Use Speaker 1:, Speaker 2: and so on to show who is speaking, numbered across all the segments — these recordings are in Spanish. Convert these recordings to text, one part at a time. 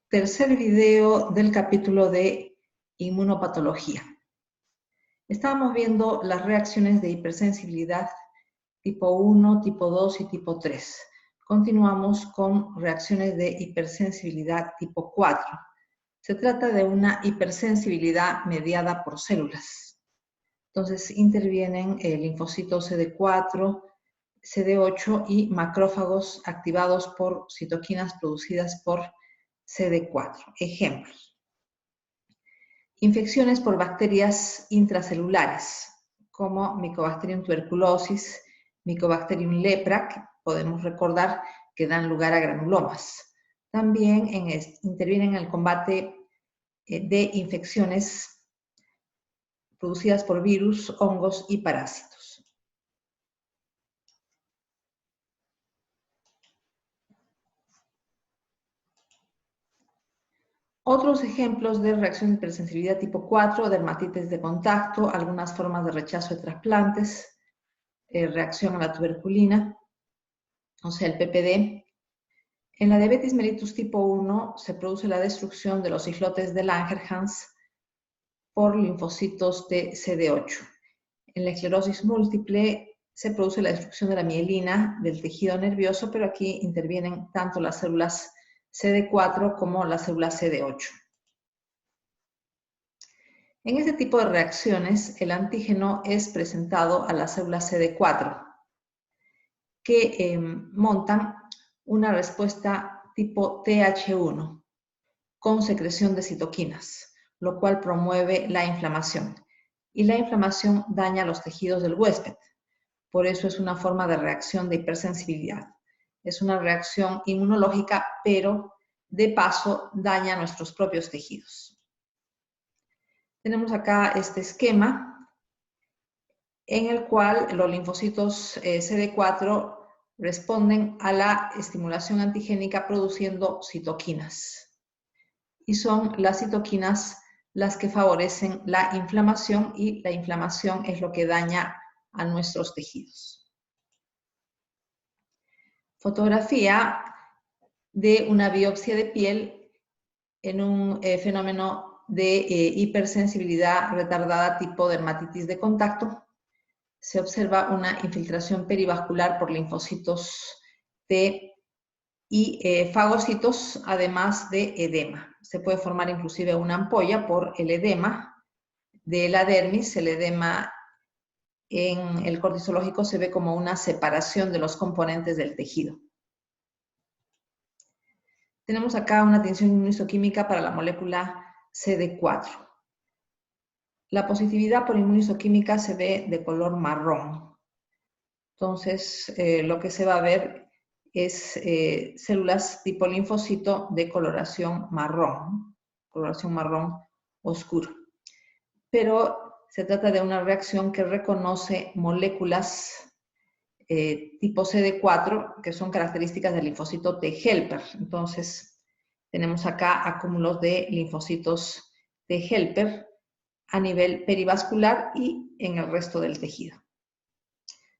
Speaker 1: tercer video del capítulo de inmunopatología. Estábamos viendo las reacciones de hipersensibilidad tipo 1, tipo 2 y tipo 3. Continuamos con reacciones de hipersensibilidad tipo 4. Se trata de una hipersensibilidad mediada por células. Entonces intervienen linfocitos CD4, CD8 y macrófagos activados por citoquinas producidas por CD4. Ejemplos. Infecciones por bacterias intracelulares, como Mycobacterium tuberculosis, Mycobacterium lepra, que podemos recordar que dan lugar a granulomas. También intervienen en el combate de infecciones producidas por virus, hongos y parásitos. Otros ejemplos de reacción de hipersensibilidad tipo 4, dermatitis de contacto, algunas formas de rechazo de trasplantes, reacción a la tuberculina, o sea, el PPD. En la diabetes mellitus tipo 1 se produce la destrucción de los islotes de Langerhans por linfocitos de CD8. En la esclerosis múltiple se produce la destrucción de la mielina del tejido nervioso, pero aquí intervienen tanto las células CD4 como las células CD8. En este tipo de reacciones, el antígeno es presentado a las células CD4, que montan una respuesta tipo TH1 con secreción de citoquinas, lo cual promueve la inflamación. Y la inflamación daña los tejidos del huésped. Por eso es una forma de reacción de hipersensibilidad. Es una reacción inmunológica, pero de paso daña nuestros propios tejidos. Tenemos acá este esquema en el cual los linfocitos CD4 responden a la estimulación antigénica produciendo citoquinas. Y son las citoquinas las que favorecen la inflamación, y la inflamación es lo que daña a nuestros tejidos. Fotografía de una biopsia de piel en un fenómeno de hipersensibilidad retardada tipo dermatitis de contacto. Se observa una infiltración perivascular por linfocitos T y fagocitos, además de edema. Se puede formar inclusive una ampolla por el edema de la dermis. El edema en el cortisológico se ve como una separación de los componentes del tejido. Tenemos acá una tensión inmunistoquímica para la molécula CD4. La positividad por inmunistoquímica se ve de color marrón. Entonces, lo que se va a ver es células tipo linfocito de coloración marrón oscuro. Pero se trata de una reacción que reconoce moléculas tipo CD4, que son características del linfocito T helper. Entonces, tenemos acá acúmulos de linfocitos T helper a nivel perivascular y en el resto del tejido.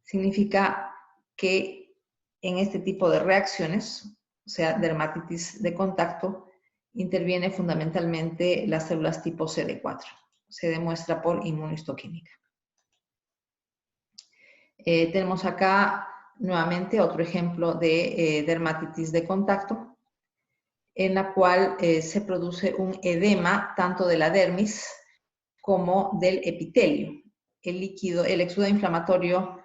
Speaker 1: Significa que en este tipo de reacciones, o sea, dermatitis de contacto, interviene fundamentalmente las células tipo CD4. Se demuestra por inmunistoquímica. Tenemos acá nuevamente otro ejemplo de dermatitis de contacto, en la cual se produce un edema tanto de la dermis como del epitelio. El exudo inflamatorio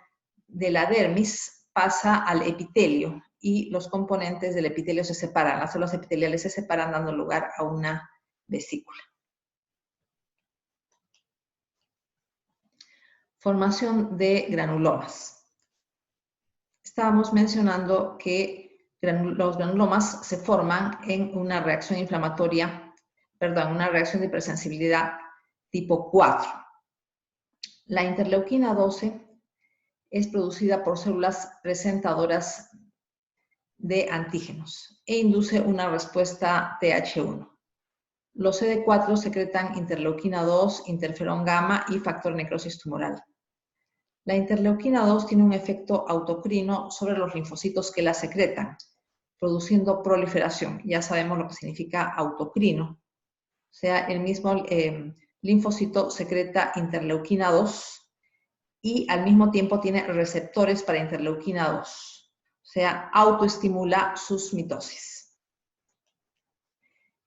Speaker 1: de la dermis pasa al epitelio y los componentes del epitelio se separan, las células epiteliales se separan, dando lugar a una vesícula. Formación de granulomas. Estábamos mencionando que los granulomas se forman en una reacción inflamatoria, una reacción de hipersensibilidad tipo 4. La interleuquina 12 es producida por células presentadoras de antígenos e induce una respuesta TH1. Los CD4 secretan interleuquina 2, interferón gamma y factor necrosis tumoral. La interleuquina 2 tiene un efecto autocrino sobre los linfocitos que la secretan, produciendo proliferación. Ya sabemos lo que significa autocrino. O sea, el mismo linfocito secreta interleuquina 2 y al mismo tiempo tiene receptores para interleuquina 2. O sea, autoestimula sus mitosis.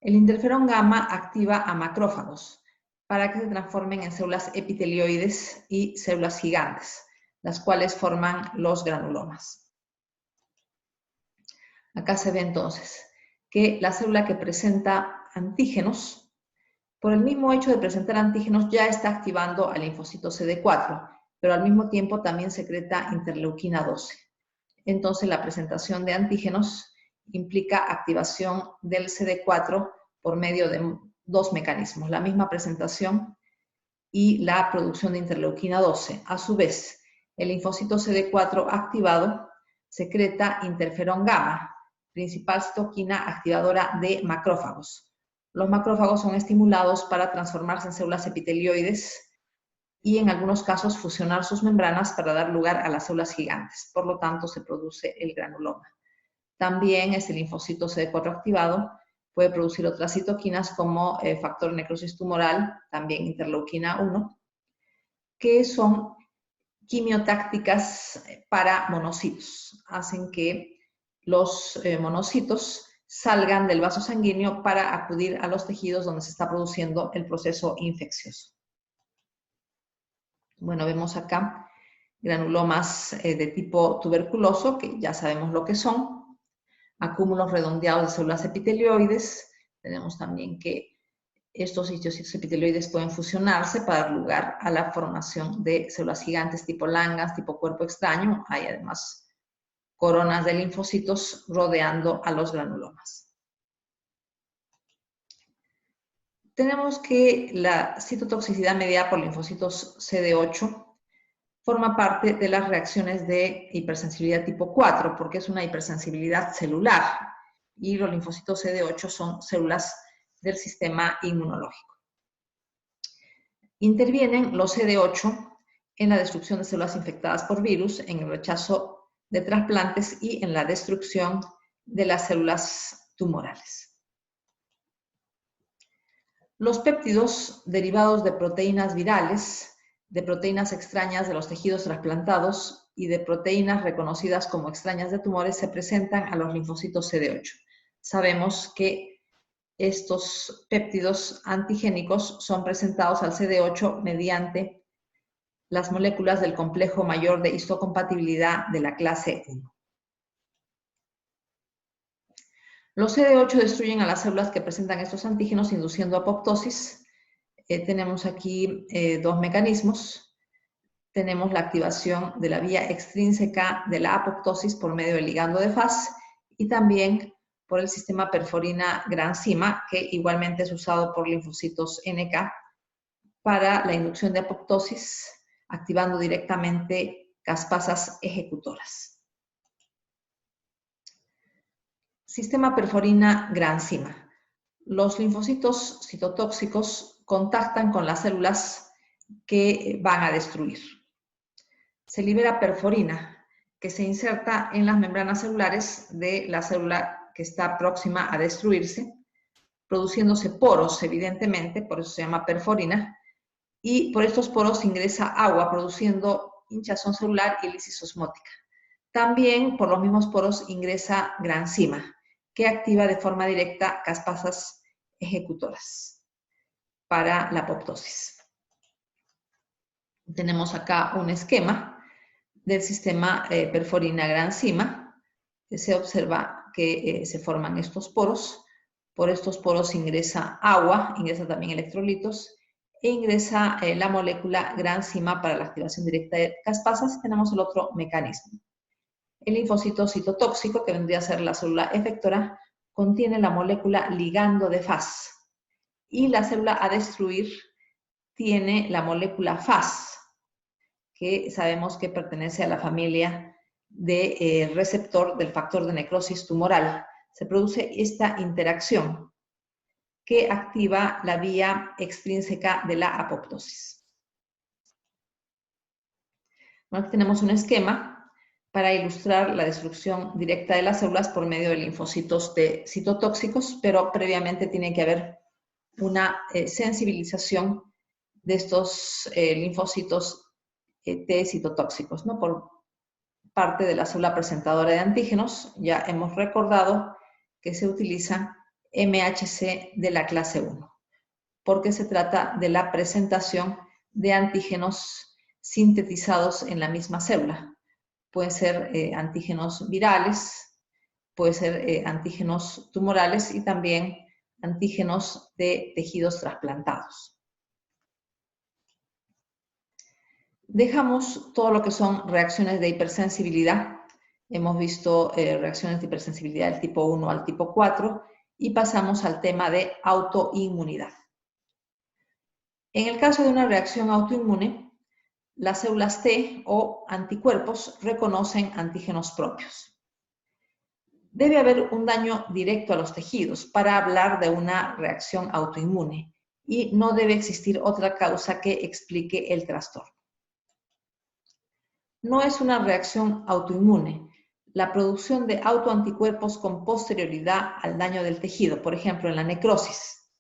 Speaker 1: El interferón gamma activa a macrófagos para que se transformen en células epitelioides y células gigantes, las cuales forman los granulomas. Acá se ve entonces que la célula que presenta antígenos, por el mismo hecho de presentar antígenos, ya está activando al linfocito CD4, pero al mismo tiempo también secreta interleuquina 12. Entonces la presentación de antígenos implica activación del CD4 por medio de dos mecanismos, la misma presentación y la producción de interleuquina 12. A su vez, el linfocito CD4 activado secreta interferón gamma, principal citoquina activadora de macrófagos. Los macrófagos son estimulados para transformarse en células epitelioides y en algunos casos fusionar sus membranas para dar lugar a las células gigantes. Por lo tanto, se produce el granuloma. También este linfocito CD4 activado puede producir otras citoquinas como factor de necrosis tumoral, también interleuquina 1, que son quimiotácticas para monocitos. Hacen que los monocitos salgan del vaso sanguíneo para acudir a los tejidos donde se está produciendo el proceso infeccioso. Bueno, vemos acá granulomas de tipo tuberculoso, que ya sabemos lo que son, acúmulos redondeados de células epitelioides. Tenemos también que estos histocitos epitelioides pueden fusionarse para dar lugar a la formación de células gigantes tipo Langhans, tipo cuerpo extraño. Hay además coronas de linfocitos rodeando a los granulomas. Tenemos que la citotoxicidad mediada por linfocitos CD8 forma parte de las reacciones de hipersensibilidad tipo 4, porque es una hipersensibilidad celular, y los linfocitos CD8 son células del sistema inmunológico. Intervienen los CD8 en la destrucción de células infectadas por virus, en el rechazo de trasplantes y en la destrucción de las células tumorales. Los péptidos derivados de proteínas virales, de proteínas extrañas de los tejidos trasplantados y de proteínas reconocidas como extrañas de tumores se presentan a los linfocitos CD8. Sabemos que estos péptidos antigénicos son presentados al CD8 mediante las moléculas del complejo mayor de histocompatibilidad de la clase 1. Los CD8 destruyen a las células que presentan estos antígenos induciendo apoptosis. Tenemos aquí dos mecanismos. Tenemos la activación de la vía extrínseca de la apoptosis por medio del ligando de Fas y también por el sistema perforina-granzima, que igualmente es usado por linfocitos NK para la inducción de apoptosis, activando directamente caspasas ejecutoras. Sistema perforina-granzima. Los linfocitos citotóxicos contactan con las células que van a destruir. Se libera perforina, que se inserta en las membranas celulares de la célula que está próxima a destruirse, produciéndose poros, evidentemente, por eso se llama perforina, y por estos poros ingresa agua, produciendo hinchazón celular y lisis osmótica. También por los mismos poros ingresa granzima, que activa de forma directa caspasas ejecutoras para la apoptosis. Tenemos acá un esquema del sistema perforina-granzima. Se observa que se forman estos poros. Por estos poros ingresa agua, ingresa también electrolitos e ingresa la molécula granzima para la activación directa de caspasas. Tenemos el otro mecanismo. El linfocito citotóxico, que vendría a ser la célula efectora, contiene la molécula ligando de Fas. Y la célula a destruir tiene la molécula Fas, que sabemos que pertenece a la familia de receptor del factor de necrosis tumoral. Se produce esta interacción que activa la vía extrínseca de la apoptosis. Bueno, aquí tenemos un esquema para ilustrar la destrucción directa de las células por medio de linfocitos T citotóxicos, pero previamente tiene que haber una sensibilización de estos linfocitos T citotóxicos, ¿no? Por parte de la célula presentadora de antígenos. Ya hemos recordado que se utiliza MHC de la clase 1, porque se trata de la presentación de antígenos sintetizados en la misma célula. Pueden ser antígenos virales, pueden ser antígenos tumorales y también antígenos de tejidos trasplantados. Dejamos todo lo que son reacciones de hipersensibilidad. Hemos visto reacciones de hipersensibilidad del tipo 1 al tipo 4 y pasamos al tema de autoinmunidad. En el caso de una reacción autoinmune, las células T o anticuerpos reconocen antígenos propios. Debe haber un daño directo a los tejidos para hablar de una reacción autoinmune y no debe existir otra causa que explique el trastorno. No es una reacción autoinmune la producción de autoanticuerpos con posterioridad al daño del tejido, por ejemplo, en la necrosis.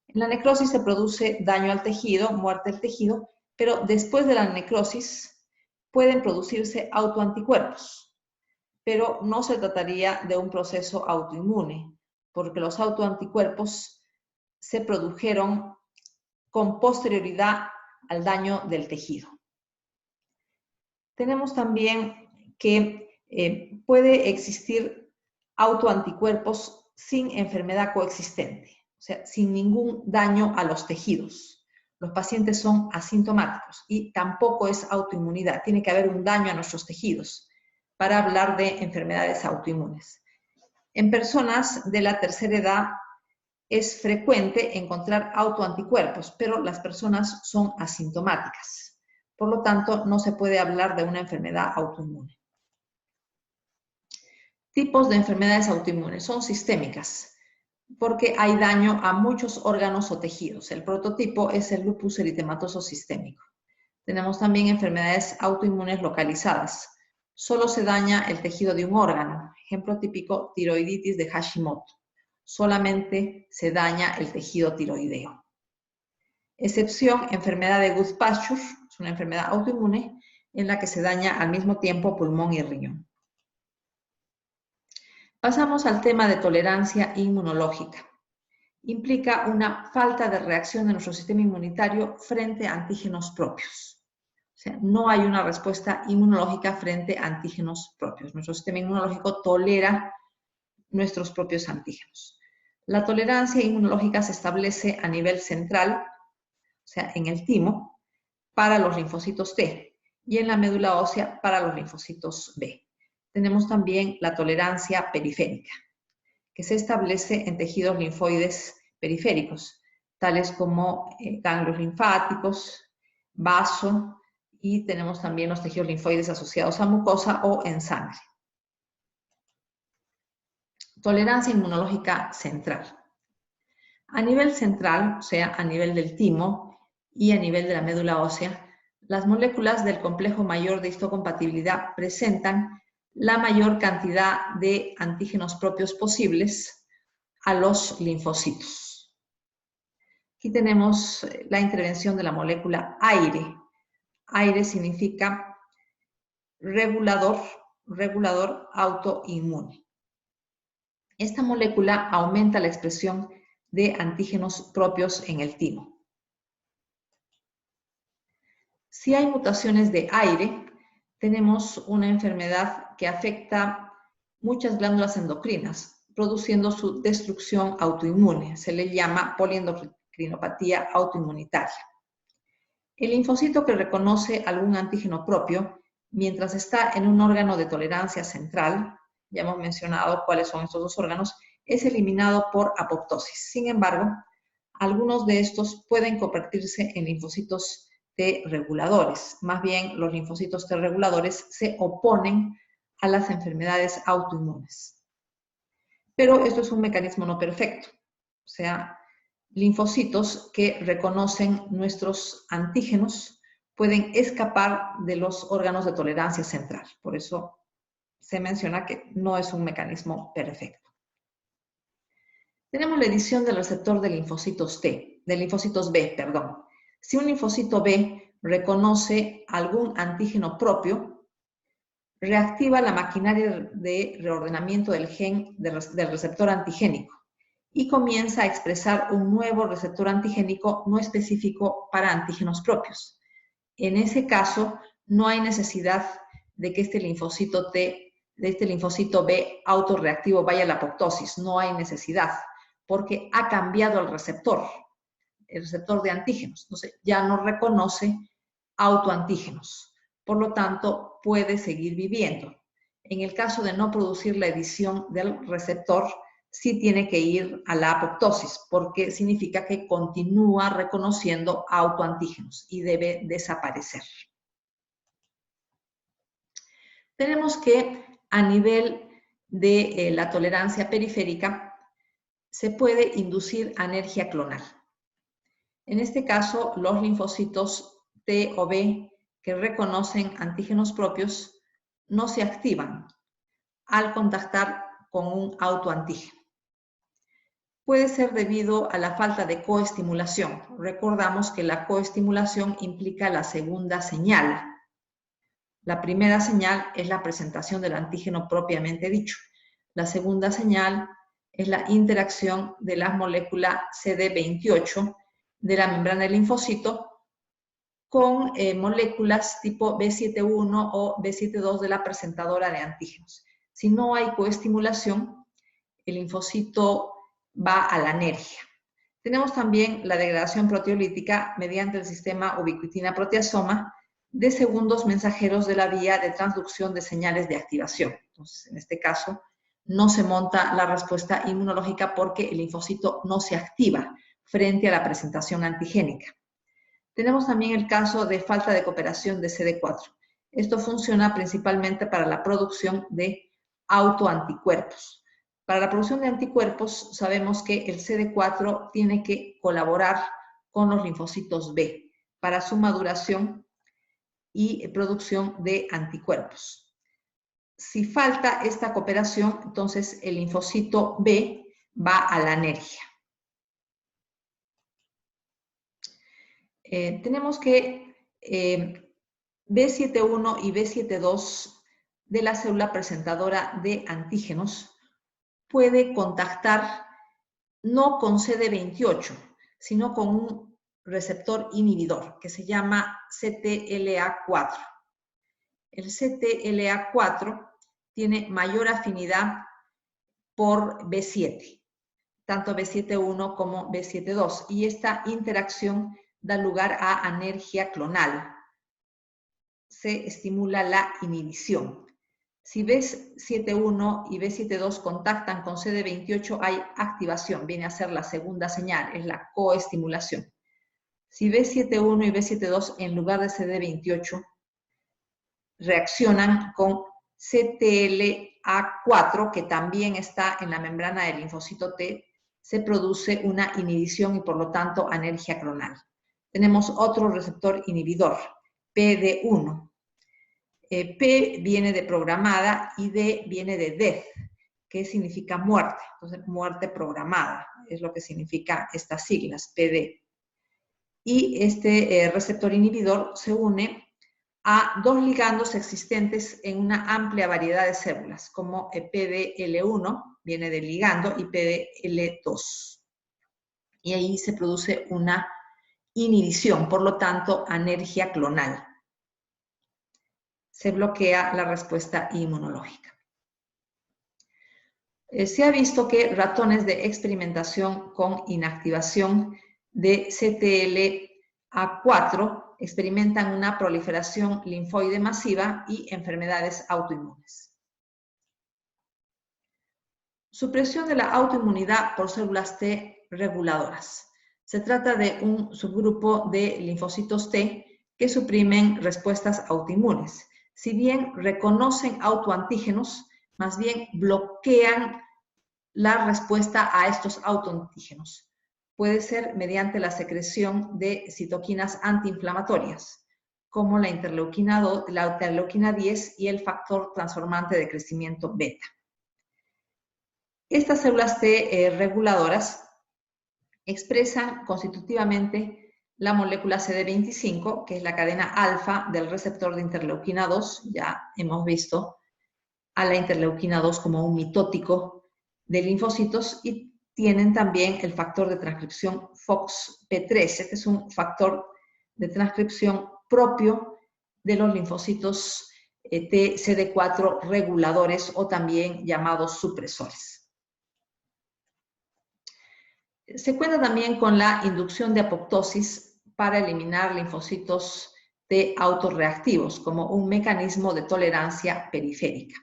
Speaker 1: En la necrosis se produce daño al tejido, muerte del tejido, pero después de la necrosis pueden producirse autoanticuerpos, pero no se trataría de un proceso autoinmune, porque los autoanticuerpos se produjeron con posterioridad al daño del tejido. Tenemos también que puede existir autoanticuerpos sin enfermedad coexistente, o sea, sin ningún daño a los tejidos. Los pacientes son asintomáticos y tampoco es autoinmunidad. Tiene que haber un daño a nuestros tejidos para hablar de enfermedades autoinmunes. En personas de la tercera edad es frecuente encontrar autoanticuerpos, pero las personas son asintomáticas. Por lo tanto, no se puede hablar de una enfermedad autoinmune. Tipos de enfermedades autoinmunes son sistémicas, porque hay daño a muchos órganos o tejidos. El prototipo es el lupus eritematoso sistémico. Tenemos también enfermedades autoinmunes localizadas. Solo se daña el tejido de un órgano. Ejemplo típico, tiroiditis de Hashimoto. Solamente se daña el tejido tiroideo. Excepción, enfermedad de Guth-Pasture, es una enfermedad autoinmune en la que se daña al mismo tiempo pulmón y riñón. Pasamos al tema de tolerancia inmunológica. Implica una falta de reacción de nuestro sistema inmunitario frente a antígenos propios. O sea, no hay una respuesta inmunológica frente a antígenos propios. Nuestro sistema inmunológico tolera nuestros propios antígenos. La tolerancia inmunológica se establece a nivel central, o sea, en el timo, para los linfocitos T y en la médula ósea para los linfocitos B. Tenemos también la tolerancia periférica, que se establece en tejidos linfoides periféricos, tales como ganglios linfáticos, vaso, y tenemos también los tejidos linfoides asociados a mucosa o en sangre. Tolerancia inmunológica central. A nivel central, o sea, a nivel del timo y a nivel de la médula ósea, las moléculas del complejo mayor de histocompatibilidad presentan la mayor cantidad de antígenos propios posibles a los linfocitos. Aquí tenemos la intervención de la molécula aire. Aire significa regulador autoinmune. Esta molécula aumenta la expresión de antígenos propios en el timo. Si hay mutaciones de aire, tenemos una enfermedad que afecta muchas glándulas endocrinas, produciendo su destrucción autoinmune. Se le llama poliendocrinopatía autoinmunitaria. El linfocito que reconoce algún antígeno propio, mientras está en un órgano de tolerancia central, ya hemos mencionado cuáles son estos dos órganos, es eliminado por apoptosis. Sin embargo, algunos de estos pueden convertirse en linfocitos T reguladores. Más bien, los linfocitos T reguladores se oponen a las enfermedades autoinmunes. Pero esto es un mecanismo no perfecto. O sea, linfocitos que reconocen nuestros antígenos pueden escapar de los órganos de tolerancia central. Por eso se menciona que no es un mecanismo perfecto. Tenemos la edición del receptor de linfocitos B, perdón. Si un linfocito B reconoce algún antígeno propio, reactiva la maquinaria de reordenamiento del gen del receptor antigénico y comienza a expresar un nuevo receptor antigénico no específico para antígenos propios. En ese caso, no hay necesidad de que este linfocito B autorreactivo vaya a la apoptosis. No hay necesidad, porque ha cambiado el receptor de antígenos. Entonces, ya no reconoce autoantígenos. Por lo tanto, puede seguir viviendo. En el caso de no producir la edición del receptor, sí tiene que ir a la apoptosis, porque significa que continúa reconociendo autoantígenos y debe desaparecer. Tenemos que a nivel de la tolerancia periférica se puede inducir anergia clonal. En este caso, los linfocitos T o B que reconocen antígenos propios no se activan al contactar con un autoantígeno. Puede ser debido a la falta de coestimulación. Recordamos que la coestimulación implica la segunda señal. La primera señal es la presentación del antígeno propiamente dicho. La segunda señal es la interacción de la molécula CD28 de la membrana del linfocito con moléculas tipo B7-1 o B7-2 de la presentadora de antígenos. Si no hay coestimulación, el linfocito va a la anergia. Tenemos también la degradación proteolítica mediante el sistema ubiquitina-proteasoma de segundos mensajeros de la vía de transducción de señales de activación. Entonces, en este caso, no se monta la respuesta inmunológica porque el linfocito no se activa frente a la presentación antigénica. Tenemos también el caso de falta de cooperación de CD4. Esto funciona principalmente para la producción de autoanticuerpos. Para la producción de anticuerpos sabemos que el CD4 tiene que colaborar con los linfocitos B para su maduración y producción de anticuerpos. Si falta esta cooperación, entonces el linfocito B va a la anergia. Tenemos que B7-1 y B7-2 de la célula presentadora de antígenos puede contactar no con CD28, sino con un receptor inhibidor que se llama CTLA4. El CTLA4 tiene mayor afinidad por B7, tanto B7-1 como B7-2, y esta interacción da lugar a anergia clonal. Se estimula la inhibición. Si B7-1 y B7-2 contactan con CD28, hay activación, viene a ser la segunda señal, es la coestimulación. Si B7-1 y B7-2 en lugar de CD28 reaccionan con CTLA4, que también está en la membrana del linfocito T, se produce una inhibición y por lo tanto anergia clonal. Tenemos otro receptor inhibidor, PD1. P viene de programada y D viene de death, que significa muerte. Entonces, muerte programada es lo que significa estas siglas, PD. Y este receptor inhibidor se une a dos ligandos existentes en una amplia variedad de células, como PDL1, viene del ligando, y PDL2. Y ahí se produce una inhibición, por lo tanto, anergia clonal. Se bloquea la respuesta inmunológica. Se ha visto que ratones de experimentación con inactivación de CTLA4 experimentan una proliferación linfoide masiva y enfermedades autoinmunes. Supresión de la autoinmunidad por células T reguladoras. Se trata de un subgrupo de linfocitos T que suprimen respuestas autoinmunes. Si bien reconocen autoantígenos, más bien bloquean la respuesta a estos autoantígenos. Puede ser mediante la secreción de citoquinas antiinflamatorias, como la interleuquina 10 y el factor transformante de crecimiento beta. Estas células T reguladoras expresan constitutivamente la molécula CD25, que es la cadena alfa del receptor de interleuquina 2. Ya hemos visto a la interleuquina 2 como un mitótico de linfocitos, y tienen también el factor de transcripción FOXP3. Este es un factor de transcripción propio de los linfocitos T CD4 reguladores, o también llamados supresores. Se cuenta también con la inducción de apoptosis para eliminar linfocitos T autorreactivos como un mecanismo de tolerancia periférica.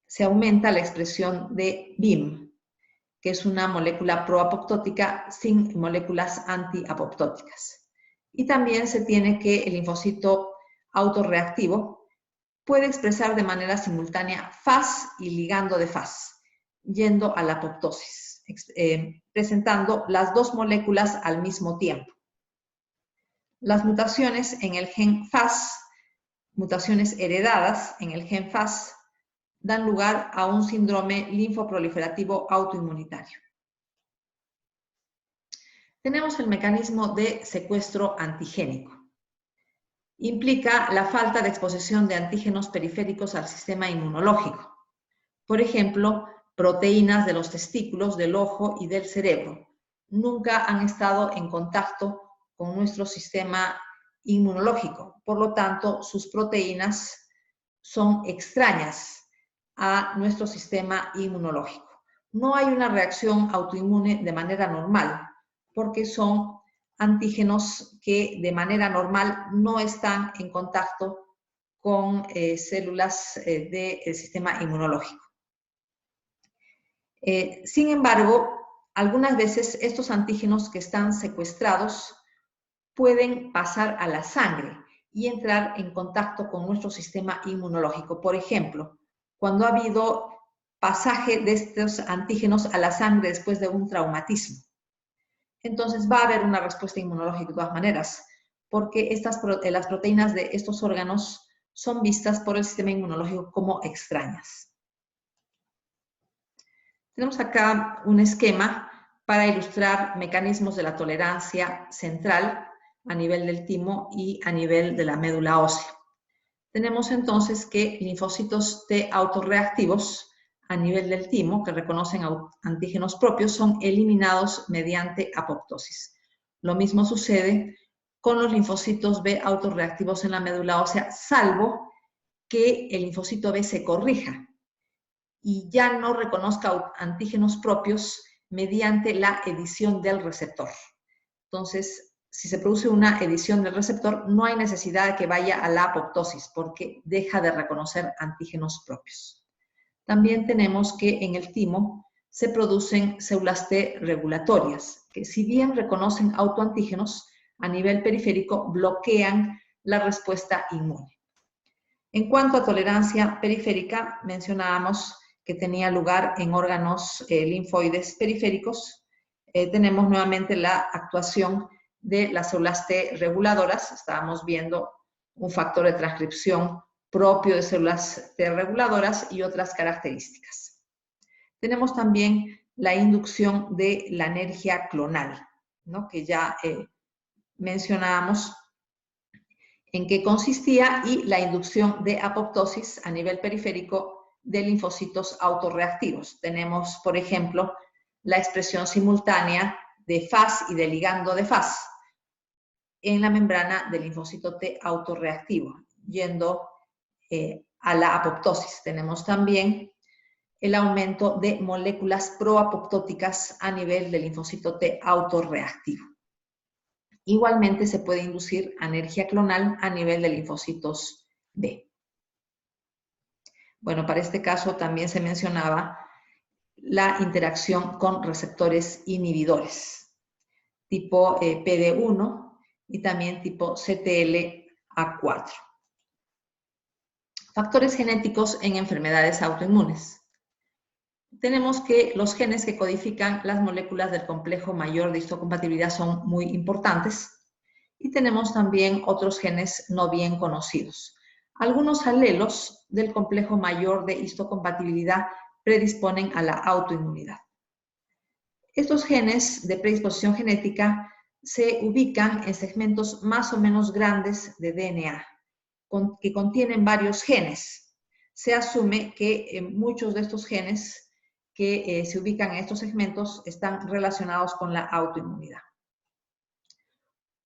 Speaker 1: Se aumenta la expresión de BIM, que es una molécula proapoptótica sin moléculas antiapoptóticas. Y también se tiene que el linfocito autorreactivo puede expresar de manera simultánea Fas y ligando de Fas, yendo a la apoptosis, presentando las dos moléculas al mismo tiempo. Las mutaciones en el gen Fas, mutaciones heredadas en el gen Fas, dan lugar a un síndrome linfoproliferativo autoinmunitario. Tenemos el mecanismo de secuestro antigénico. Implica la falta de exposición de antígenos periféricos al sistema inmunológico. Por ejemplo, proteínas de los testículos, del ojo y del cerebro nunca han estado en contacto con nuestro sistema inmunológico. Por lo tanto, sus proteínas son extrañas a nuestro sistema inmunológico. No hay una reacción autoinmune de manera normal, porque son antígenos que de manera normal no están en contacto con células del sistema inmunológico. Sin embargo, algunas veces estos antígenos que están secuestrados pueden pasar a la sangre y entrar en contacto con nuestro sistema inmunológico. Por ejemplo, cuando ha habido pasaje de estos antígenos a la sangre después de un traumatismo. Entonces va a haber una respuesta inmunológica de todas maneras, porque las proteínas de estos órganos son vistas por el sistema inmunológico como extrañas. Tenemos acá un esquema para ilustrar mecanismos de la tolerancia central a nivel del timo y a nivel de la médula ósea. Tenemos entonces que linfocitos T autorreactivos a nivel del timo, que reconocen antígenos propios, son eliminados mediante apoptosis. Lo mismo sucede con los linfocitos B autorreactivos en la médula ósea, salvo que el linfocito B se corrija y ya no reconozca antígenos propios mediante la edición del receptor. Entonces, si se produce una edición del receptor, no hay necesidad de que vaya a la apoptosis, porque deja de reconocer antígenos propios. También tenemos que en el timo se producen células T regulatorias, que si bien reconocen autoantígenos, a nivel periférico bloquean la respuesta inmune. En cuanto a tolerancia periférica, mencionábamos que tenía lugar en órganos linfoides periféricos. Tenemos nuevamente la actuación de las células T reguladoras. Estábamos viendo un factor de transcripción propio de células T reguladoras y otras características. Tenemos también la inducción de la energía clonal, ¿no? Que ya mencionábamos en qué consistía, y la inducción de apoptosis a nivel periférico de linfocitos autorreactivos. Tenemos, por ejemplo, la expresión simultánea de Fas y de ligando de Fas en la membrana del linfocito T autorreactivo, yendo a la apoptosis. Tenemos también el aumento de moléculas proapoptóticas a nivel del linfocito T autorreactivo. Igualmente se puede inducir energía clonal a nivel de linfocitos B. Bueno, para este caso también se mencionaba la interacción con receptores inhibidores, tipo PD1 y también tipo CTLA4. Factores genéticos en enfermedades autoinmunes. Tenemos que los genes que codifican las moléculas del complejo mayor de histocompatibilidad son muy importantes Y tenemos también otros genes no bien conocidos. Algunos alelos del complejo mayor de histocompatibilidad predisponen a la autoinmunidad. Estos genes de predisposición genética se ubican en segmentos más o menos grandes de DNA, que contienen varios genes. Se asume que muchos de estos genes que se ubican en estos segmentos están relacionados con la autoinmunidad.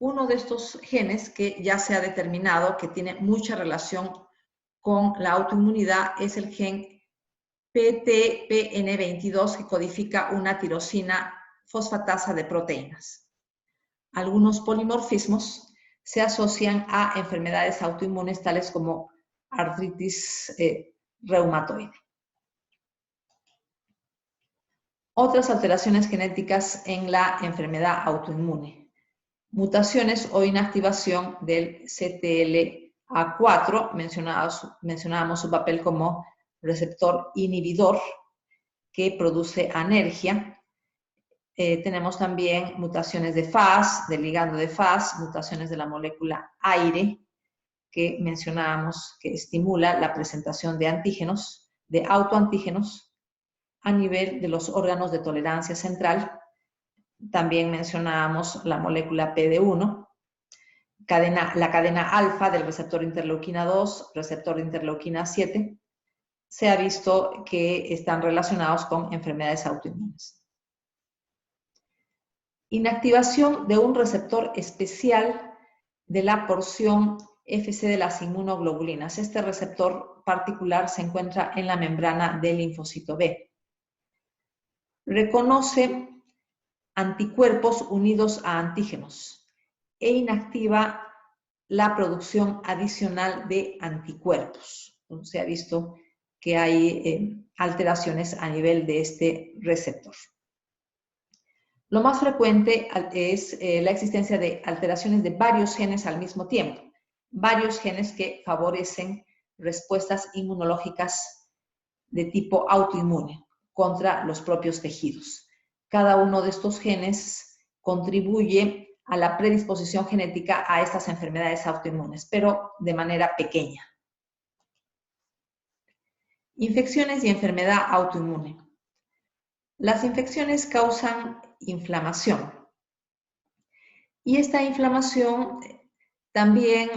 Speaker 1: Uno de estos genes que ya se ha determinado que tiene mucha relación con la autoinmunidad es el gen PTPN22, que codifica una tirosina fosfatasa de proteínas. Algunos polimorfismos se asocian a enfermedades autoinmunes tales como artritis reumatoide. Otras alteraciones genéticas en la enfermedad autoinmune. Mutaciones o inactivación del CTLA4, mencionábamos su papel como receptor inhibidor que produce anergia. Tenemos también mutaciones de FAS, del ligando de FAS, mutaciones de la molécula aire, que mencionábamos que estimula la presentación de antígenos, de autoantígenos, a nivel de los órganos de tolerancia central. También mencionábamos la molécula PD1, la cadena alfa del receptor interleuquina 2, receptor interleuquina 7, se ha visto que están relacionados con enfermedades autoinmunes. Inactivación de un receptor especial de la porción FC de las inmunoglobulinas. Este receptor particular se encuentra en la membrana del linfocito B. Reconoce anticuerpos unidos a antígenos e inactiva la producción adicional de anticuerpos. Entonces, se ha visto que hay alteraciones a nivel de este receptor. Lo más frecuente es la existencia de alteraciones de varios genes al mismo tiempo, varios genes que favorecen respuestas inmunológicas de tipo autoinmune contra los propios tejidos. Cada uno de estos genes contribuye a la predisposición genética a estas enfermedades autoinmunes, pero de manera pequeña. Infecciones y enfermedad autoinmune. Las infecciones causan inflamación. Y esta inflamación también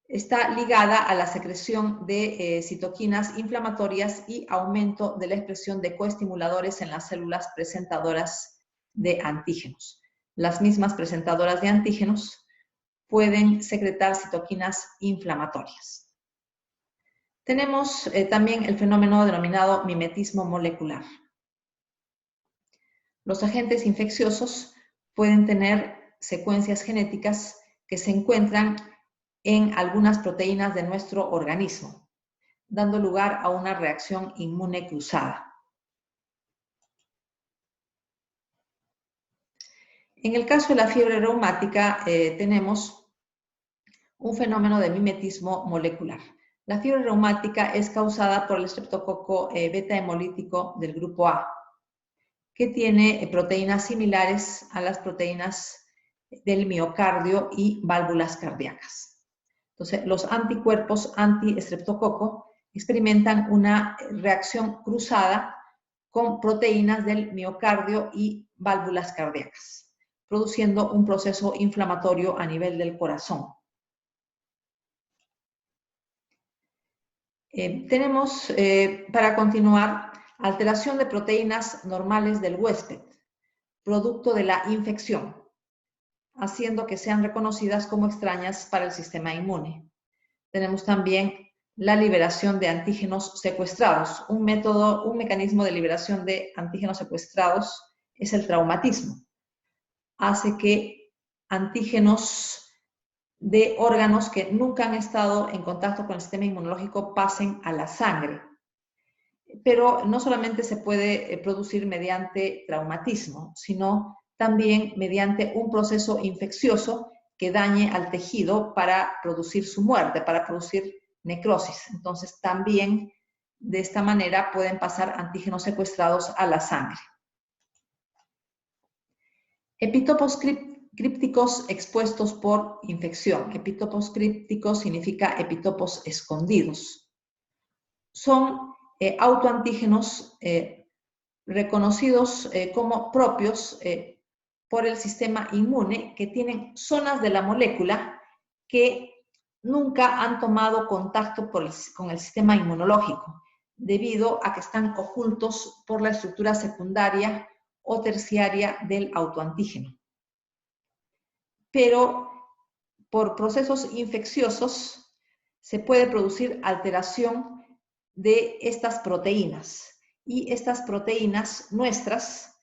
Speaker 1: está ligada a la secreción de citoquinas inflamatorias y aumento de la expresión de coestimuladores en las células presentadoras de antígenos. Las mismas presentadoras de antígenos pueden secretar citoquinas inflamatorias. Tenemos también el fenómeno denominado mimetismo molecular. Los agentes infecciosos pueden tener secuencias genéticas que se encuentran en algunas proteínas de nuestro organismo, dando lugar a una reacción inmune cruzada. En el caso de la fiebre reumática, tenemos un fenómeno de mimetismo molecular. La fiebre reumática es causada por el estreptococo beta hemolítico del grupo A, que tiene proteínas similares a las proteínas del miocardio y válvulas cardíacas. Entonces, los anticuerpos anti-estreptococo experimentan una reacción cruzada con proteínas del miocardio y válvulas cardíacas, produciendo un proceso inflamatorio a nivel del corazón. Tenemos, para continuar, alteración de proteínas normales del huésped, producto de la infección, haciendo que sean reconocidas como extrañas para el sistema inmune. Tenemos también la liberación de antígenos secuestrados. Un mecanismo de liberación de antígenos secuestrados es el traumatismo. Hace que antígenos de órganos que nunca han estado en contacto con el sistema inmunológico pasen a la sangre. Pero no solamente se puede producir mediante traumatismo, sino también mediante un proceso infeccioso que dañe al tejido para producir su muerte, para producir necrosis. Entonces, también de esta manera pueden pasar antígenos secuestrados a la sangre. Epitopos crípticos expuestos por infección. Epitopos crípticos significa epitopos escondidos. Son autoantígenos reconocidos como propios por el sistema inmune, que tienen zonas de la molécula que nunca han tomado contacto con el sistema inmunológico, debido a que están ocultos por la estructura secundaria o terciaria del autoantígeno. Pero por procesos infecciosos se puede producir alteración de estas proteínas, y estas proteínas nuestras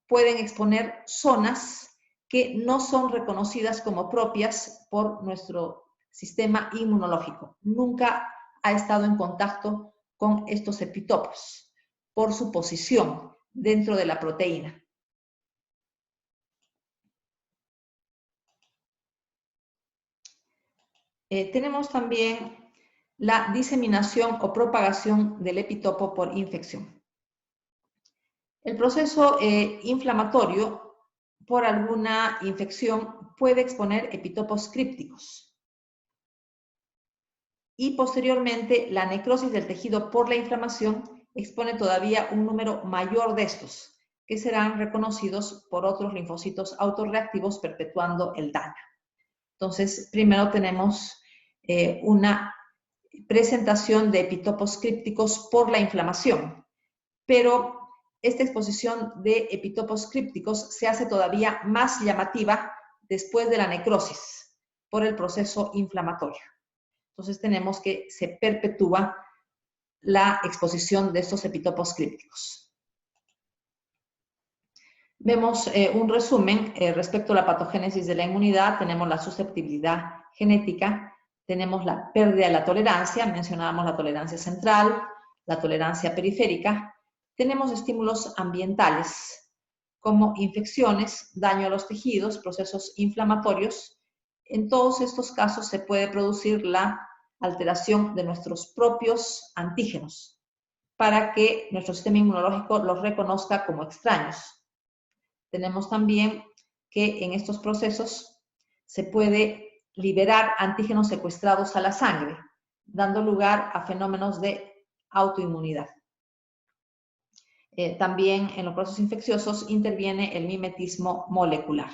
Speaker 1: pueden exponer zonas que no son reconocidas como propias por nuestro sistema inmunológico. Nunca ha estado en contacto con estos epitopos por su posición dentro de la proteína. Tenemos también la diseminación o propagación del epitopo por infección. El proceso inflamatorio por alguna infección puede exponer epitopos crípticos. Y posteriormente, la necrosis del tejido por la inflamación expone todavía un número mayor de estos, que serán reconocidos por otros linfocitos autorreactivos, perpetuando el daño. Entonces, primero tenemos una presentación de epitopos crípticos por la inflamación, pero esta exposición de epitopos crípticos se hace todavía más llamativa después de la necrosis por el proceso inflamatorio. Entonces tenemos que se perpetúa la exposición de estos epitopos crípticos. Vemos un resumen respecto a la patogénesis de la inmunidad. Tenemos la susceptibilidad genética, tenemos la pérdida de la tolerancia, mencionábamos la tolerancia central, la tolerancia periférica. Tenemos estímulos ambientales, como infecciones, daño a los tejidos, procesos inflamatorios. En todos estos casos se puede producir la alteración de nuestros propios antígenos, para que nuestro sistema inmunológico los reconozca como extraños. Tenemos también que en estos procesos se puede liberar antígenos secuestrados a la sangre, dando lugar a fenómenos de autoinmunidad. También en los procesos infecciosos interviene el mimetismo molecular.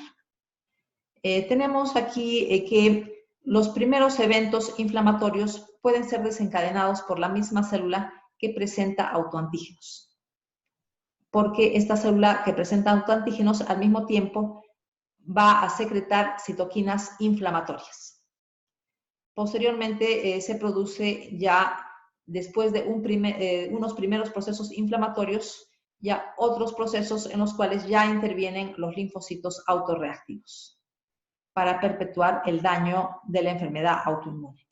Speaker 1: Tenemos aquí que los primeros eventos inflamatorios pueden ser desencadenados por la misma célula que presenta autoantígenos, porque esta célula que presenta autoantígenos al mismo tiempo va a secretar citoquinas inflamatorias. Posteriormente se produce ya, después de unos primeros procesos inflamatorios, ya otros procesos en los cuales ya intervienen los linfocitos autorreactivos para perpetuar el daño de la enfermedad autoinmune.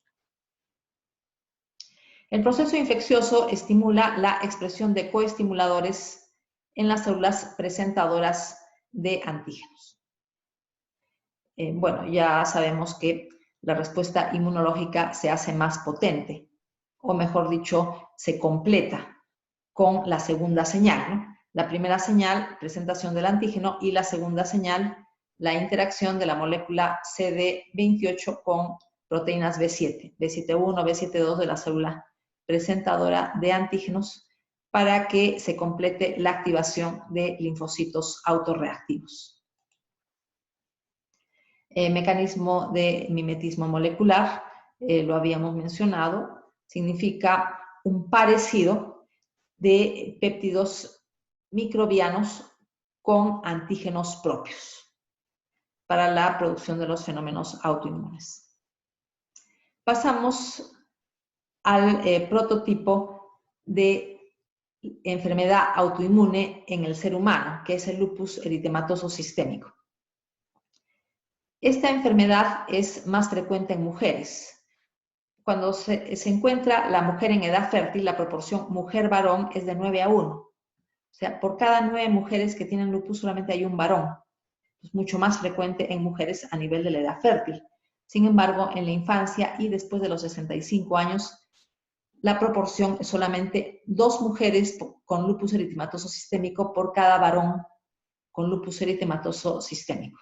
Speaker 1: El proceso infeccioso estimula la expresión de coestimuladores en las células presentadoras de antígenos. Bueno, ya sabemos que la respuesta inmunológica se hace más potente, o mejor dicho, se completa con la segunda señal, ¿no? La primera señal, presentación del antígeno, y la segunda señal, la interacción de la molécula CD28 con proteínas B7, B7-1, B7-2 de la célula presentadora de antígenos, para que se complete la activación de linfocitos autorreactivos. Mecanismo de mimetismo molecular, lo habíamos mencionado, significa un parecido de péptidos microbianos con antígenos propios para la producción de los fenómenos autoinmunes. Pasamos al prototipo de enfermedad autoinmune en el ser humano, que es el lupus eritematoso sistémico. Esta enfermedad es más frecuente en mujeres. Cuando se encuentra la mujer en edad fértil, la proporción mujer-varón es de 9 a 1. O sea, por cada 9 mujeres que tienen lupus solamente hay un varón. Es mucho más frecuente en mujeres a nivel de la edad fértil. Sin embargo, en la infancia y después de los 65 años, la proporción es solamente 2 mujeres con lupus eritematoso sistémico por cada varón con lupus eritematoso sistémico.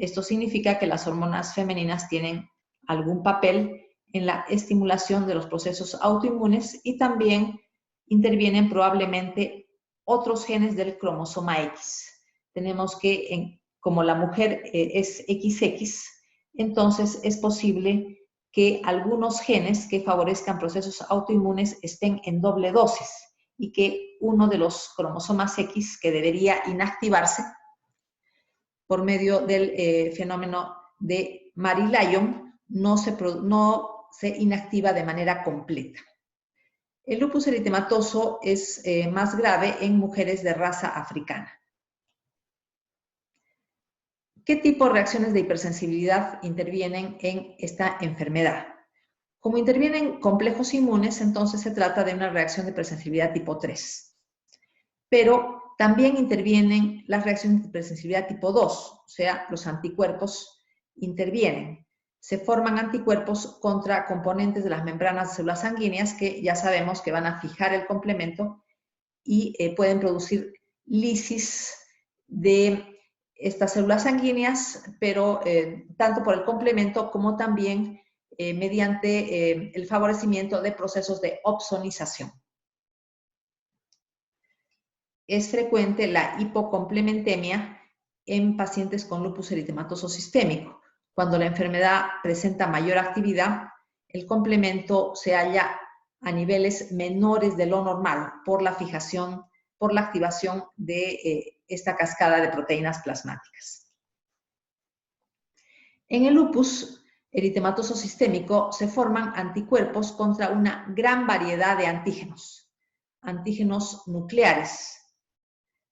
Speaker 1: Esto significa que las hormonas femeninas tienen algún papel en la estimulación de los procesos autoinmunes y también intervienen probablemente otros genes del cromosoma X. Tenemos que, como la mujer es XX, entonces es posible que algunos genes que favorezcan procesos autoinmunes estén en doble dosis y que uno de los cromosomas X que debería inactivarse por medio del fenómeno de Marie-Lyon no se inactiva de manera completa. El lupus eritematoso es más grave en mujeres de raza africana. ¿Qué tipo de reacciones de hipersensibilidad intervienen en esta enfermedad? Como intervienen complejos inmunes, entonces se trata de una reacción de hipersensibilidad tipo 3. Pero también intervienen las reacciones de hipersensibilidad tipo 2, o sea, los anticuerpos intervienen. Se forman anticuerpos contra componentes de las membranas de células sanguíneas que ya sabemos que van a fijar el complemento y pueden producir lisis de estas células sanguíneas, pero tanto por el complemento como también mediante el favorecimiento de procesos de opsonización. Es frecuente la hipocomplementemia en pacientes con lupus eritematoso sistémico. Cuando la enfermedad presenta mayor actividad, el complemento se halla a niveles menores de lo normal por la fijación, por la activación de esta cascada de proteínas plasmáticas. En el lupus eritematoso sistémico se forman anticuerpos contra una gran variedad de antígenos nucleares,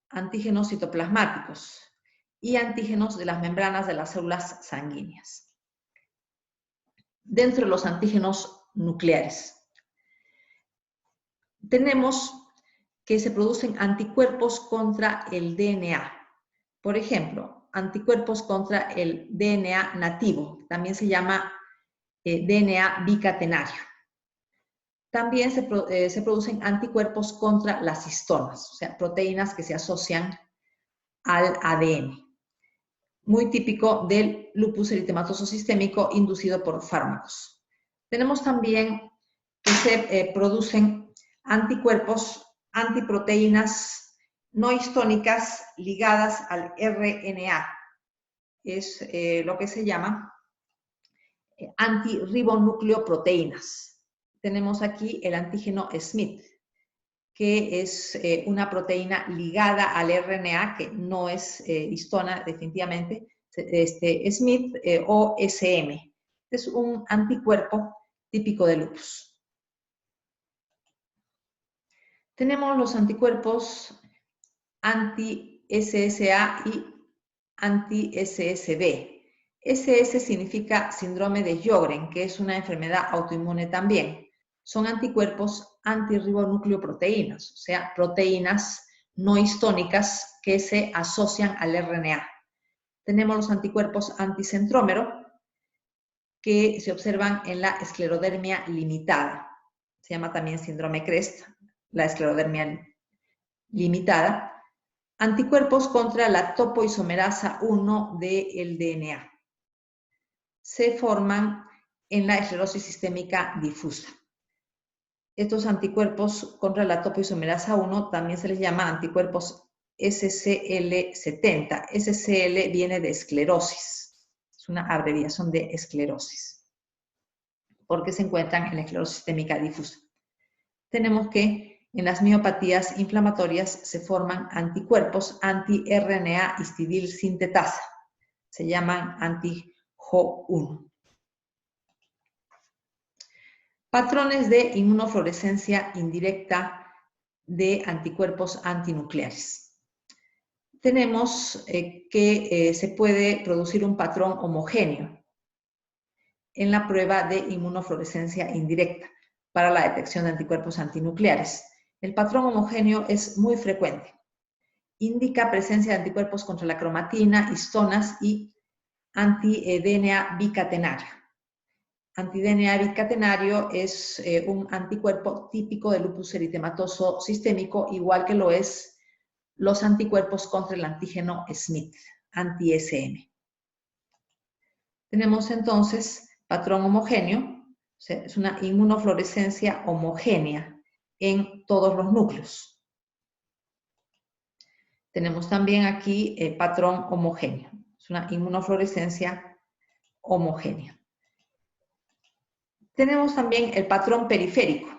Speaker 1: antígenos citoplasmáticos y antígenos de las membranas de las células sanguíneas. Dentro de los antígenos nucleares, tenemos que se producen anticuerpos contra el DNA. Por ejemplo, anticuerpos contra el DNA nativo, también se llama DNA bicatenario. También se producen anticuerpos contra las histonas, o sea, proteínas que se asocian al ADN. Muy típico del lupus eritematoso sistémico inducido por fármacos. Tenemos también que se producen anticuerpos, antiproteínas no histónicas ligadas al RNA. Es lo que se llama antirribonucleoproteínas. Tenemos aquí el antígeno SMIT, que es una proteína ligada al RNA, que no es histona definitivamente, SMIT o SM. Es un anticuerpo típico de lupus. Tenemos los anticuerpos anti-SSA y anti-SSB. SS significa síndrome de Sjögren, que es una enfermedad autoinmune también. Son anticuerpos antirribonucleoproteínas, o sea, proteínas no histónicas que se asocian al RNA. Tenemos los anticuerpos anticentrómero, que se observan en la esclerodermia limitada. Se llama también síndrome CREST, la esclerodermia limitada. Anticuerpos contra la topoisomerasa 1 del DNA. Se forman en la esclerosis sistémica difusa. Estos anticuerpos contra la topoisomerasa 1 también se les llama anticuerpos SCL70. SCL viene de esclerosis, es una abreviación de esclerosis, porque se encuentran en la esclerosis sistémica difusa. Tenemos que en las miopatías inflamatorias se forman anticuerpos anti-RNA histidil sintetasa, se llaman anti-HO1. Patrones de inmunofluorescencia indirecta de anticuerpos antinucleares. Tenemos que se puede producir un patrón homogéneo en la prueba de inmunofluorescencia indirecta para la detección de anticuerpos antinucleares. El patrón homogéneo es muy frecuente. Indica presencia de anticuerpos contra la cromatina, histonas y anti-DNA bicatenario. Anti-DNA bicatenario es un anticuerpo típico del lupus eritematoso sistémico, igual que lo es los anticuerpos contra el antígeno SMIT, anti-SM. Tenemos entonces patrón homogéneo, o sea, es una inmunofluorescencia homogénea en todos los núcleos. Tenemos también aquí el patrón homogéneo, es una inmunofluorescencia homogénea. Tenemos también el patrón periférico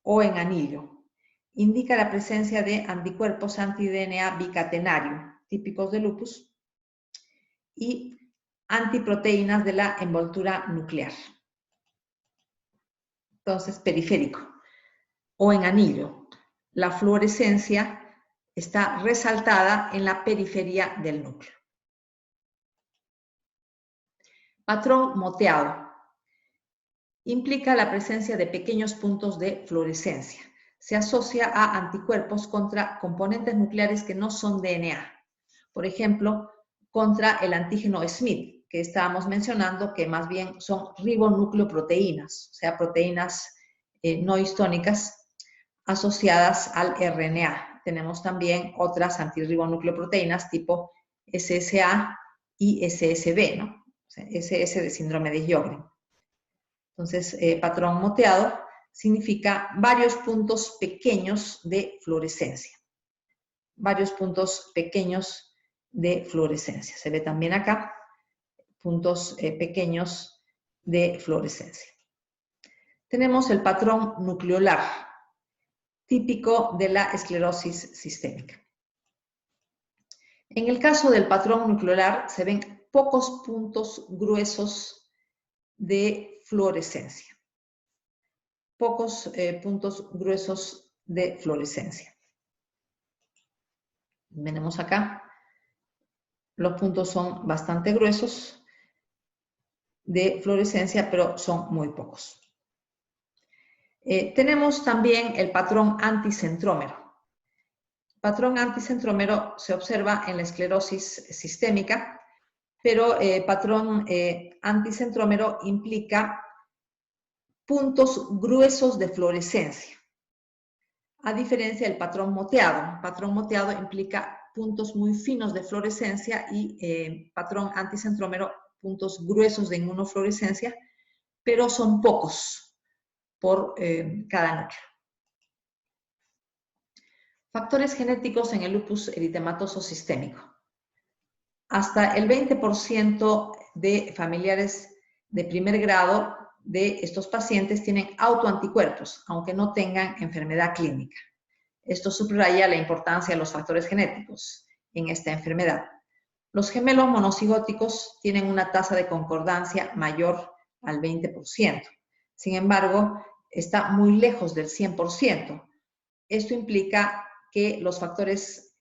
Speaker 1: o en anillo. Indica la presencia de anticuerpos anti-DNA bicatenario, típicos de lupus, y antiproteínas de la envoltura nuclear. Entonces, periférico o en anillo. La fluorescencia está resaltada en la periferia del núcleo. Patrón moteado. Implica la presencia de pequeños puntos de fluorescencia. Se asocia a anticuerpos contra componentes nucleares que no son DNA. Por ejemplo, contra el antígeno Smith, que estábamos mencionando, que más bien son ribonucleoproteínas, o sea, proteínas no histónicas asociadas al RNA. Tenemos también otras antirribonucleoproteínas tipo SSA y SSB, ¿no? O sea, SS de síndrome de Sjögren. Entonces, patrón moteado significa varios puntos pequeños de fluorescencia. Varios puntos pequeños de fluorescencia. Se ve también acá, puntos pequeños de fluorescencia. Tenemos el patrón nucleolar, típico de la esclerosis sistémica. En el caso del patrón nucleolar se ven pocos puntos gruesos de fluorescencia. Pocos puntos gruesos de fluorescencia. Venimos acá. Los puntos son bastante gruesos de fluorescencia, pero son muy pocos. Tenemos también el patrón anticentrómero. El patrón anticentrómero se observa en la esclerosis sistémica, pero patrón anticentrómero implica puntos gruesos de fluorescencia, a diferencia del patrón moteado. El patrón moteado implica puntos muy finos de fluorescencia y patrón anticentrómero, puntos gruesos de inmunofluorescencia, pero son pocos por cada núcleo. Factores genéticos en el lupus eritematoso sistémico. Hasta el 20% de familiares de primer grado de estos pacientes tienen autoanticuerpos, aunque no tengan enfermedad clínica. Esto subraya la importancia de los factores genéticos en esta enfermedad. Los gemelos monocigóticos tienen una tasa de concordancia mayor al 20%. Sin embargo, está muy lejos del 100%. Esto implica que los factores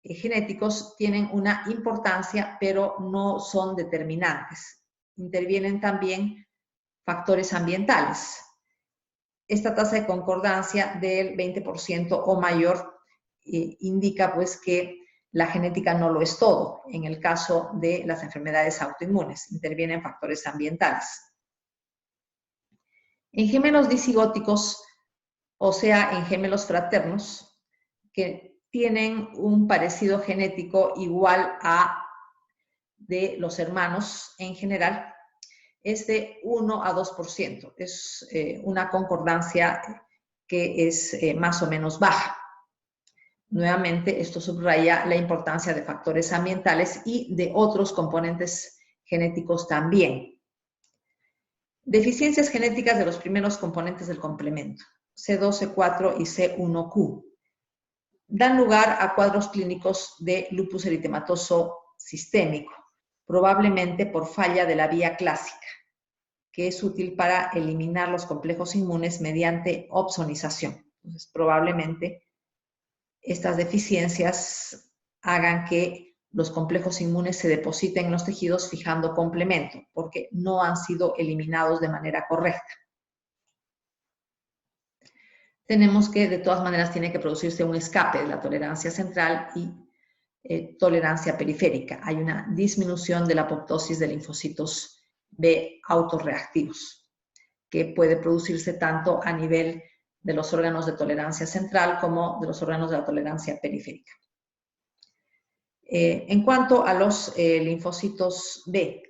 Speaker 1: genéticos tienen una importancia, pero no son determinantes. Intervienen también factores ambientales. Esta tasa de concordancia del 20% o mayor indica pues que la genética no lo es todo. En el caso de las enfermedades autoinmunes, intervienen factores ambientales. En gemelos disigóticos, o sea, en gemelos fraternos, que tienen un parecido genético igual a de los hermanos en general, es de 1 a 2%. Es una concordancia que es más o menos baja. Nuevamente, esto subraya la importancia de factores ambientales y de otros componentes genéticos también. Deficiencias genéticas de los primeros componentes del complemento, C2, C4 y C1q, dan lugar a cuadros clínicos de lupus eritematoso sistémico, probablemente por falla de la vía clásica, que es útil para eliminar los complejos inmunes mediante opsonización. Entonces, probablemente estas deficiencias hagan que los complejos inmunes se depositen en los tejidos fijando complemento, porque no han sido eliminados de manera correcta. Tenemos que, de todas maneras, tiene que producirse un escape de la tolerancia central y tolerancia periférica. Hay una disminución de la apoptosis de linfocitos B autorreactivos, que puede producirse tanto a nivel de los órganos de tolerancia central como de los órganos de la tolerancia periférica. En cuanto a los linfocitos B,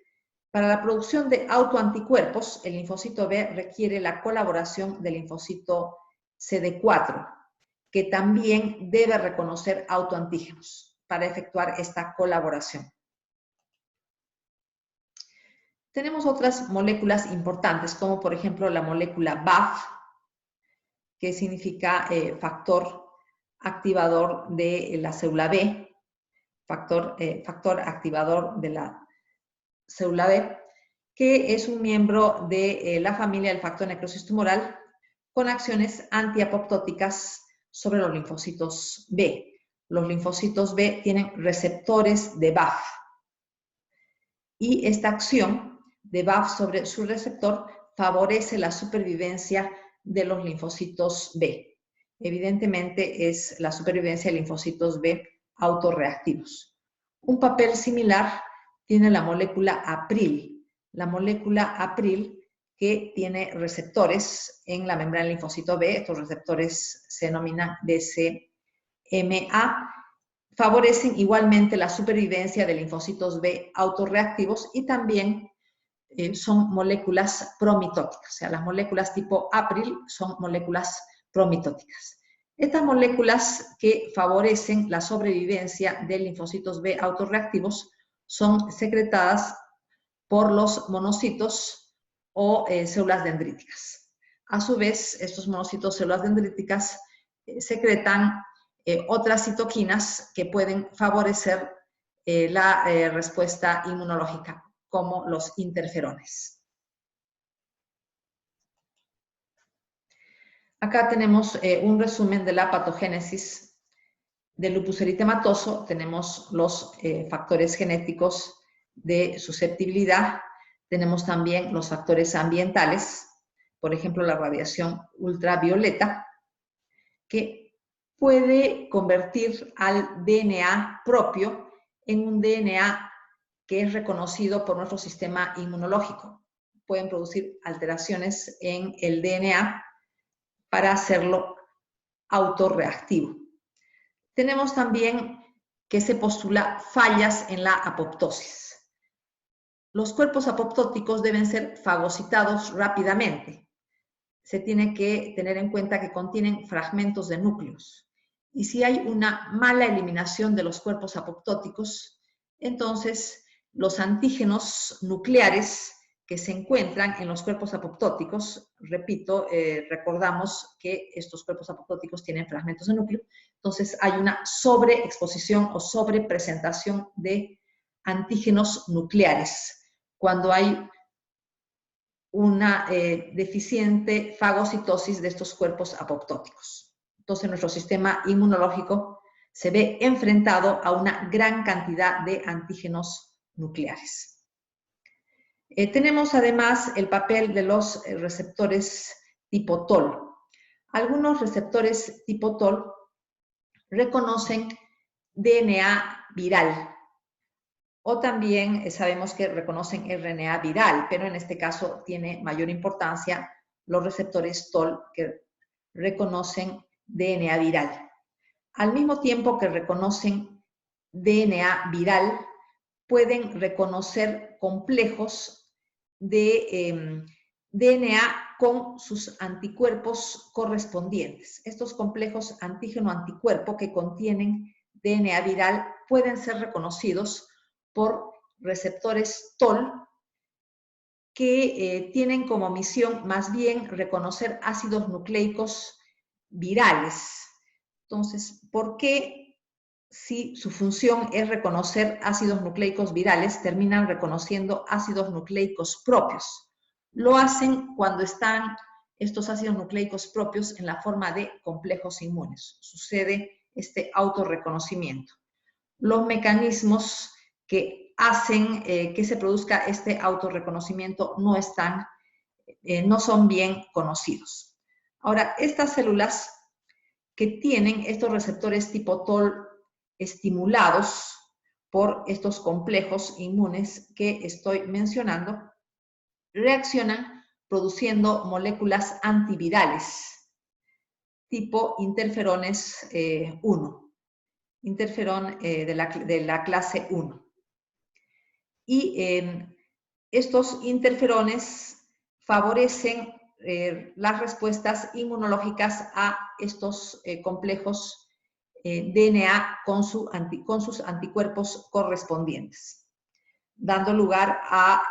Speaker 1: Para la producción de autoanticuerpos, el linfocito B requiere la colaboración del linfocito CD4, que también debe reconocer autoantígenos para efectuar esta colaboración. Tenemos otras moléculas importantes, como por ejemplo la molécula BAF, que significa factor activador de la célula B, factor activador de la célula B, que es un miembro de la familia del factor necrosis tumoral con acciones antiapoptóticas sobre los linfocitos B. Los linfocitos B tienen receptores de BAF y esta acción de BAF sobre su receptor favorece la supervivencia de los linfocitos B. Evidentemente es la supervivencia de linfocitos B autorreactivos. Un papel similar tiene la molécula April. La molécula April que tiene receptores en la membrana del linfocito B, estos receptores se denominan BCMA, favorecen igualmente la supervivencia de linfocitos B autorreactivos y también son moléculas promitóticas, o sea, las moléculas tipo April son moléculas promitóticas. Estas moléculas que favorecen la sobrevivencia de linfocitos B autorreactivos son secretadas por los monocitos o células dendríticas. A su vez, estos monocitos, células dendríticas, secretan otras citoquinas que pueden favorecer la respuesta inmunológica, como los interferones. Acá tenemos un resumen de la patogénesis del lupus eritematoso. Tenemos los factores genéticos de susceptibilidad. Tenemos también los factores ambientales, por ejemplo, la radiación ultravioleta, que puede convertir al DNA propio en un DNA que es reconocido por nuestro sistema inmunológico. Pueden producir alteraciones en el DNA para hacerlo autorreactivo. Tenemos también que se postula fallas en la apoptosis. Los cuerpos apoptóticos deben ser fagocitados rápidamente. Se tiene que tener en cuenta que contienen fragmentos de núcleos. Y si hay una mala eliminación de los cuerpos apoptóticos, entonces los antígenos nucleares que se encuentran en los cuerpos apoptóticos, repito, recordamos que estos cuerpos apoptóticos tienen fragmentos de núcleo, entonces hay una sobreexposición o sobrepresentación de antígenos nucleares cuando hay una deficiente fagocitosis de estos cuerpos apoptóticos. Entonces nuestro sistema inmunológico se ve enfrentado a una gran cantidad de antígenos nucleares. Tenemos además el papel de los receptores tipo TOL. Algunos receptores tipo TOL reconocen DNA viral o también sabemos que reconocen RNA viral, pero en este caso tiene mayor importancia los receptores TOL que reconocen DNA viral. Al mismo tiempo que reconocen DNA viral, pueden reconocer complejos de DNA con sus anticuerpos correspondientes. Estos complejos antígeno-anticuerpo que contienen DNA viral pueden ser reconocidos por receptores TOL que tienen como misión más bien reconocer ácidos nucleicos virales. Entonces, ¿por qué si su función es reconocer ácidos nucleicos virales, terminan reconociendo ácidos nucleicos propios? Lo hacen cuando están estos ácidos nucleicos propios en la forma de complejos inmunes. Sucede este autorreconocimiento. Los mecanismos que hacen que se produzca este autorreconocimiento no son bien conocidos. Ahora, estas células que tienen estos receptores tipo TOL estimulados por estos complejos inmunes que estoy mencionando, reaccionan produciendo moléculas antivirales tipo interferones 1, interferón de la clase 1. Y estos interferones favorecen las respuestas inmunológicas a estos complejos DNA con sus anticuerpos correspondientes, dando lugar a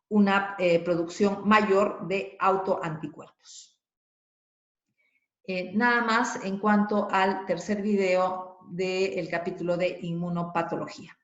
Speaker 1: una producción mayor de autoanticuerpos. Nada más en cuanto al tercer video del capítulo de inmunopatología.